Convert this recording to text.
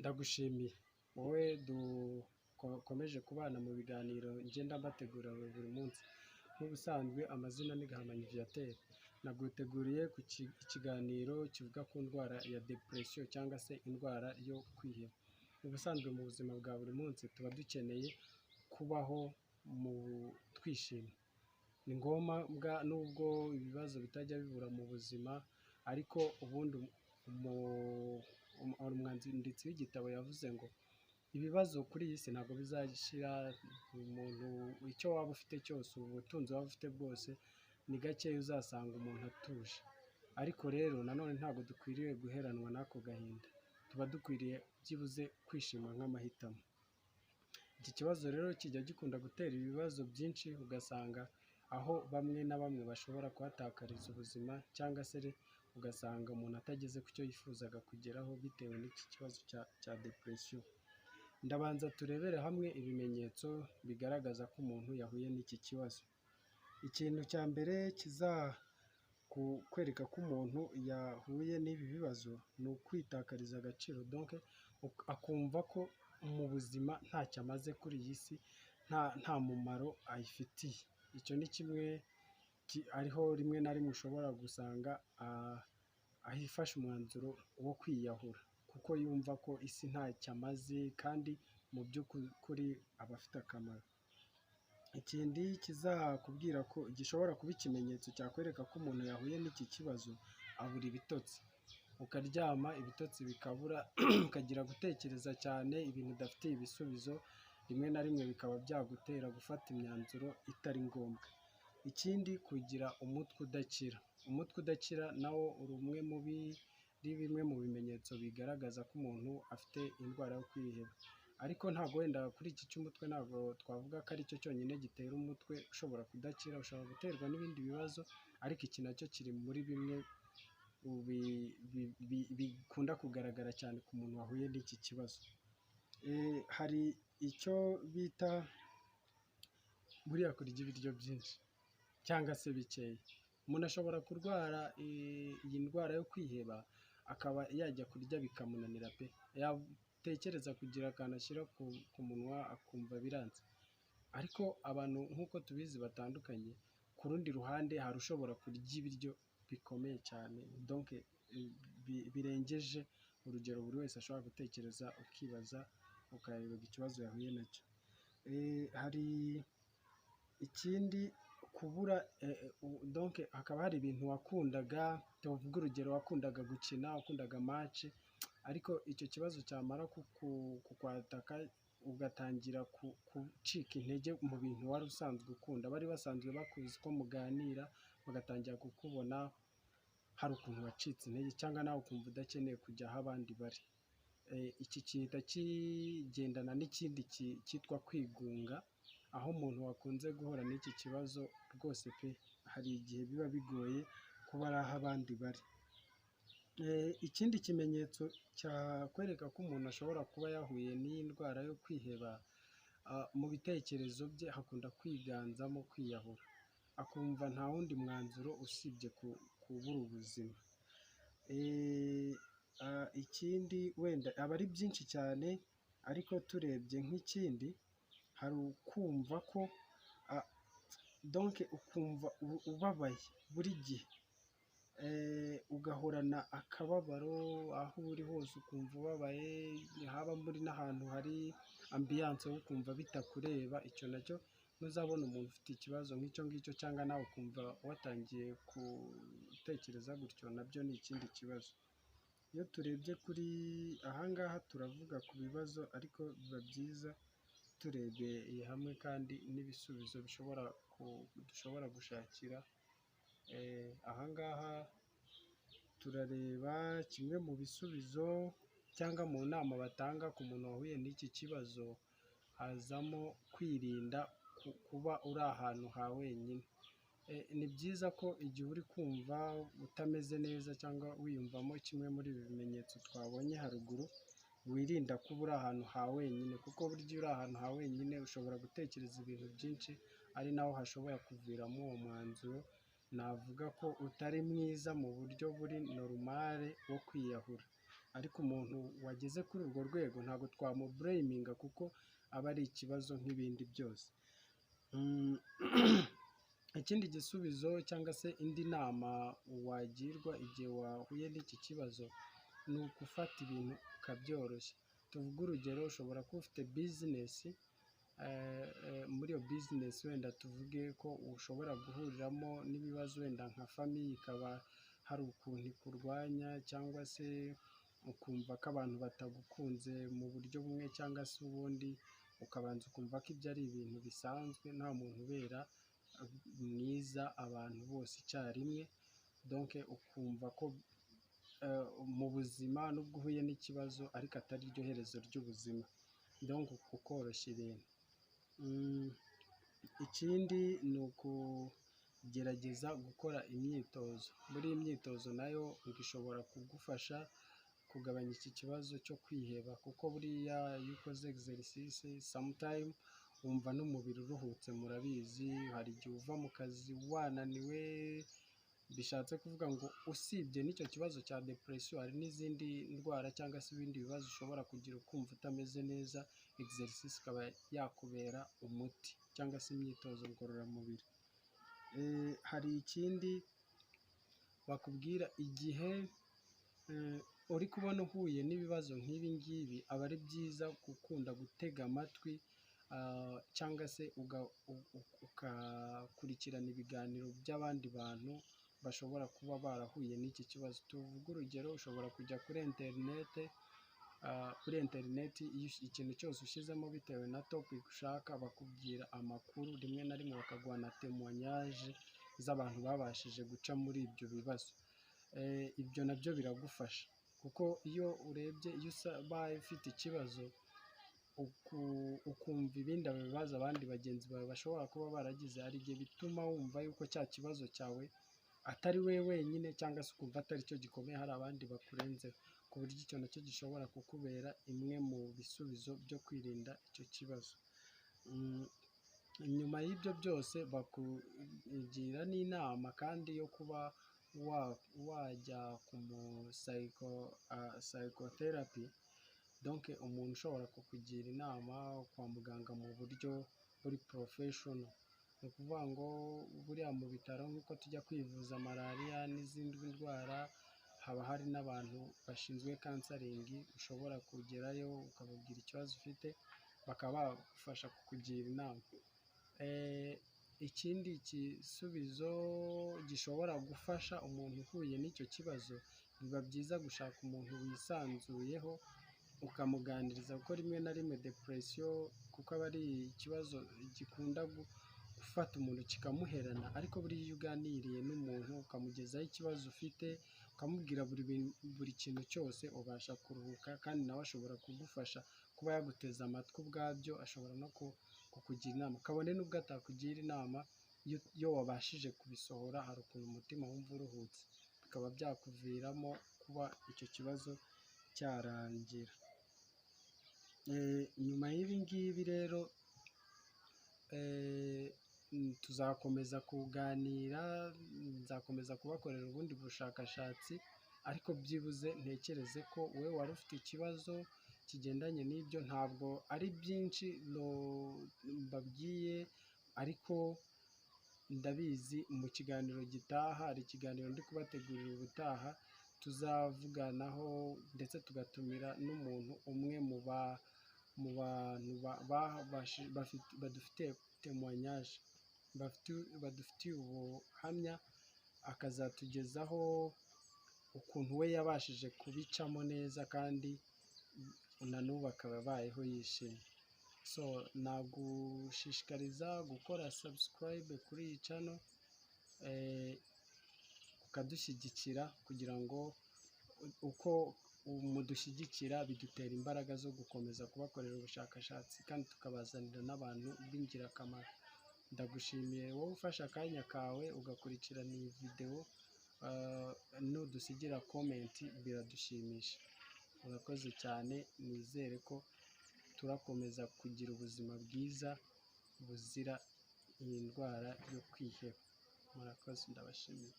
Ndagushimiye wowe dukomeje kubana mu biganiro ngenda mbategura buri munsi. Nk'ubusanzwe amazina ni Gahamanyi Viateur. Naguteguriye ku ikiganiro kivuga ku ndwara ya depression cyangwa se indwara yo kwiheba. Ubusanzwe mu buzima bwa buri munsi tuba dukeneye kubaho twishimye. Ni ngombwa nubwo ibibazo bitajya bibura mu buzima, ariko ubundi umwanditsi w'igitabo yavuze ngo ibibazo kuri iyi si ntabwo bizashira. Umuntu icyo waba ufite cyose, ubutunzi waba ufite bwose, ni gakeya uzasanga umuntu atuje. Ariko rero nanone ntabwo dukwiriye guheranwa n'ako gahinda, tuba dukwiriye byibuze kwishima nk'amahitamo. Iki kibazo rero kijya gikunda gutera ibibazo byinshi, ugasanga aho bamwe na bamwe bashobora kuhatakariza ubuzima, cyangwa se ugasanga umuntu atageze ku cyo yifuzaga kugeraho bitewe n'iki kibazo cya depression. Ndabanza turebere hamwe ibimenyetso bigaragaza ko umuntu yahuye n'iki kibazo. Ikintu cya mbere kwereka ko umuntu yahuye n'ibi bibazo ni ukwitakariza agaciro, donc akumva ko mu buzima ntacyo amaze kuri iyi si, nta mumaro ayifitiye. Icyo ni kimwe, ariho rimwe na rimwe ushobora gusanga ahifashe umwanzuro wo kwiyahura, kuko yumva ko isi ntacyo amaze kandi mu by'ukuri aba afite akamaro. Ikindi kizakubwira ko gishobora kuba ikimenyetso cyakwereka ko umuntu yahuye n'iki kibazo, abura ibitotsi. Ukaryama ibitotsi bikabura, ukagira gutekereza cyane ibintu udafitiye ibisubizo, rimwe na rimwe bikaba byagutera gufata imyanzuro itari ngombwa. Ikindi, kugira umutwe udakira. Umutwe udakira nawo uri bimwe mu bimenyetso bigaragaza ko umuntu afite indwara yo kwiheba. Ariko ntabwo wenda kuri iki cy'umutwe ntabwo twavuga ko ari cyo cyonyine gitera umutwe ushobora kudakira, ushobora guterwa n'ibindi bibazo, ariko iki nacyo kiri muri bimwe bikunda kugaragara cyane ku muntu wahuye n'iki kibazo. Hari icyo bita buriya kurya ibiryo byinshi cyangwa se bikeya. Umuntu ashobora kurwara iyi ndwara yo kwiheba, akaba yajya kurya bikamunanira pe, yatekereza kugira akantu ashyira ku munwa akumva biranze. Ariko abantu nk'uko tubizi batandukanye, ku rundi ruhande hari ushobora kurya ibiryo bikomeye cyane, donc birengeje urugero buri wese ashobora gutekereza, ukibaza ukayoberwa ikibazo yahuye nacyo. Hari ikindi, kubura, donc hakaba hari ibintu wakundaga, tuvuga urugero wakundaga gukina, wakundaga match, ariko icyo kibazo cyamara kukwataka ugatangira gucika intege mu bintu wari usanzwe ukunda. Bari basanzwe bakuzi ko muganira, bagatangira kukubona hari ukuntu wacitse intege, cyangwa nawe ukumva udakeneye kujya aho abandi bari. Iki gihita kigendana n'ikindi cyitwa kwigunga, aho umuntu wakunze guhura n'iki kibazo rwose pe, hari igihe biba bigoye kuba ari aho abandi bari. Ikindi kimenyetso cyakwereka ko umuntu ashobora kuba yahuye n'iyi ndwara yo kwiheba, mu bitekerezo bye hakunda kwiganzamo kwiyahura, akumva nta wundi mwanzuro usibye kubura ubuzima. Ikindi wenda aba ari byinshi cyane, ariko turebye nk'ikindi, hari ukumva ko donc ukumva ubabaye buri gihe, ugahorana akababaro aho uri hose, ukumva ubabaye, haba muri n'ahantu hari ambiance wo kumva bitakureba. Icyo nacyo ntuzabona umuntu ufite ikibazo nk'icyo ngicyo, cyangwa nawe ukumva watangiye gutekereza gutyo, nabyo ni ikindi kibazo. Iyo turebye kuri ahangaha turavuga ku bibazo, ariko biba byiza turebeye hamwe kandi n'ibisubizo dushobora gushakira. Ahangaha turareba kimwe mu bisubizo cyangwa mu nama batanga ku muntu wahuye n'iki kibazo, hazamo kwirinda kuba uri ahantu ha wenyine. Ni byiza ko igihe uri kumva utameze neza cyangwa wiyumvamo kimwe muri ibi bimenyetso twabonye haruguru, wirinda kuba uri ahantu ha wenyine, kuko burya uri ahantu ha wenyine ushobora gutekereza ibintu byinshi, ari naho hashobora kuviramo uwo mwanzuro navuga ko utari mwiza mu buryo buri normal wo kwiyahura. ariko umuntu wageze kuri urwo rwego ntabwo twamubureyiminga kuko aba ari ikibazo nk'ibindi byose. Ikindi gisubizo cyangwa se indi nama wagirwa igihe wahuye n'iki kibazo ni ugufata ibintu ukabyoroshya. Tuvuge urugero, ushobora kuba ufite bizinesi, muri iyo bizinesi wenda tuvuge ko ushobora guhuriramo n'ibibazo wenda nka famiye ikaba hari ukuntu ikurwanya, cyangwa se ukumva ko abantu batagukunze mu buryo bumwe cyangwa se ubundi, ukabanza ukumva ko ibyo ari ibintu bisanzwe, nta muntu ubera mwiza abantu bose icyarimwe. Donc ukumva ko mu buzima nubwo uhuye n'ikibazo ariko atari ryo herezo ry'ubuzima, donc ukoroshya ibintu. Ikindi ni ukugerageza gukora imyitozo. Muri iyi myitozo nayo ishobora kugufasha kugabanya iki kibazo cyo kwiheba, kuko buriya iyo ukoze exercice sometime wumva n'umubiri uruhutse. Murabizi hari igihe uva mu kazi wananiwe, bishatse kuvuga ngo usibye n'icyo kibazo cya depression hari n'izindi ndwara cyangwa se ibindi bibazo ushobora kugira ukumva utameze neza, exercice ikaba yakubera umuti cyangwa se imyitozo ngororamubiri. Hari ikindi bakubwira igihe uri kubona uhuye n'ibibazo nk'ibi ngibi, aba ari byiza gukunda gutega amatwi cyangwa se ugakurikirana ibiganiro by'abandi bantu bashobora kuba barahuye n'iki kibazo. Tuvuge urugero, ushobora kujya kuri interineti, ikintu cyose ushyizemo bitewe na topic ushaka bakubwira amakuru, rimwe na rimwe bakaguha na témoignage z'abantu babashije guca muri ibyo bibazo. Ibyo nabyo biragufasha kuko iyo urebye, iyo ubaye ufite ikibazo ukumva ibindi bibazo abandi bagenzi bawe bashobora kuba baragize, hari igihe bituma wumva yuko cya kibazo cyawe atari we wenyine, cyangwa se ukumva atari cyo gikomeye, hari abandi bakurenzeho, ku buryo icyo nacyo gishobora kukubera imwe mu bisubizo byo kwirinda icyo kibazo. Nyuma y'ibyo byose bakugira n'inama kandi yo kuba wajya ku psychotherapy, donc umuntu ushobora kukugira inama kwa muganga mu buryo buri professional. Ni ukuvuga ngo buriya mu bitaro nk'uko tujya kwivuza malariya n'izindi ndwara, haba hari n'abantu bashinzwe counseling, ushobora kugerayo ukababwira ikibazo ufite bakaba bagufasha kukugira inama. Ikindi gisubizo gishobora gufasha umuntu uhuye n'icyo kibazo, biba byiza gushaka umuntu wisanzuyeho ukamuganiriza, kuko rimwe na rimwe depression kuko aba ari ikibazo gikunda gufata umuntu kikamuherana, ariko buriya iyo uganiriye n'umuntu ukamugezaho ikibazo ufite, ukamubwira buri kintu cyose, ubasha kuruhuka, kandi nawe ashobora kugufasha kuba yaguteza amatwi ubwabyo, ashobora no kukugira inama, kabone n'ubwo atakugira inama, iyo wabashije kubisohora hari ukuntu umutima wumva uruhutse, bikaba byakuviramo kuba icyo kibazo cyarangira. Nyuma y'ibi ngibi rero tuzakomeza kuganira, nzakomeza kubakorera ubundi bushakashatsi, ariko byibuze ntekereze ko wowe wari ufite ikibazo kigendanye n'ibyo, ntabwo ari byinshi mbabwiye, ariko ndabizi mu kiganiro gitaha, hari ikiganiro ndi kubategurira ubutaha, tuzavuganaho ndetse tugatumira n'umuntu umwe mu bantu badufitiye témoignage, badufitiye ubuhamya, akazatugezaho ukuntu we yabashije kubicamo neza kandi na n'ubu akaba abayeho yishimye. So nagushishikariza gukora subscribe kuri iyi channel, ukadushyigikira, kugira ngo uko mudushyigikira bidutera imbaraga zo gukomeza kubakorera ubushakashatsi kandi tukabazanira n'abantu b'ingirakamaro. Ndagushimiye wowe ufashe akanya kawe ugakurikirana iyi video, nudusigira comment biradushimisha. Murakoze cyane, nizere ko turakomeza kugira ubuzima bwiza buzira iyi ndwara yo kwiheba. Murakoze, ndabashimiye.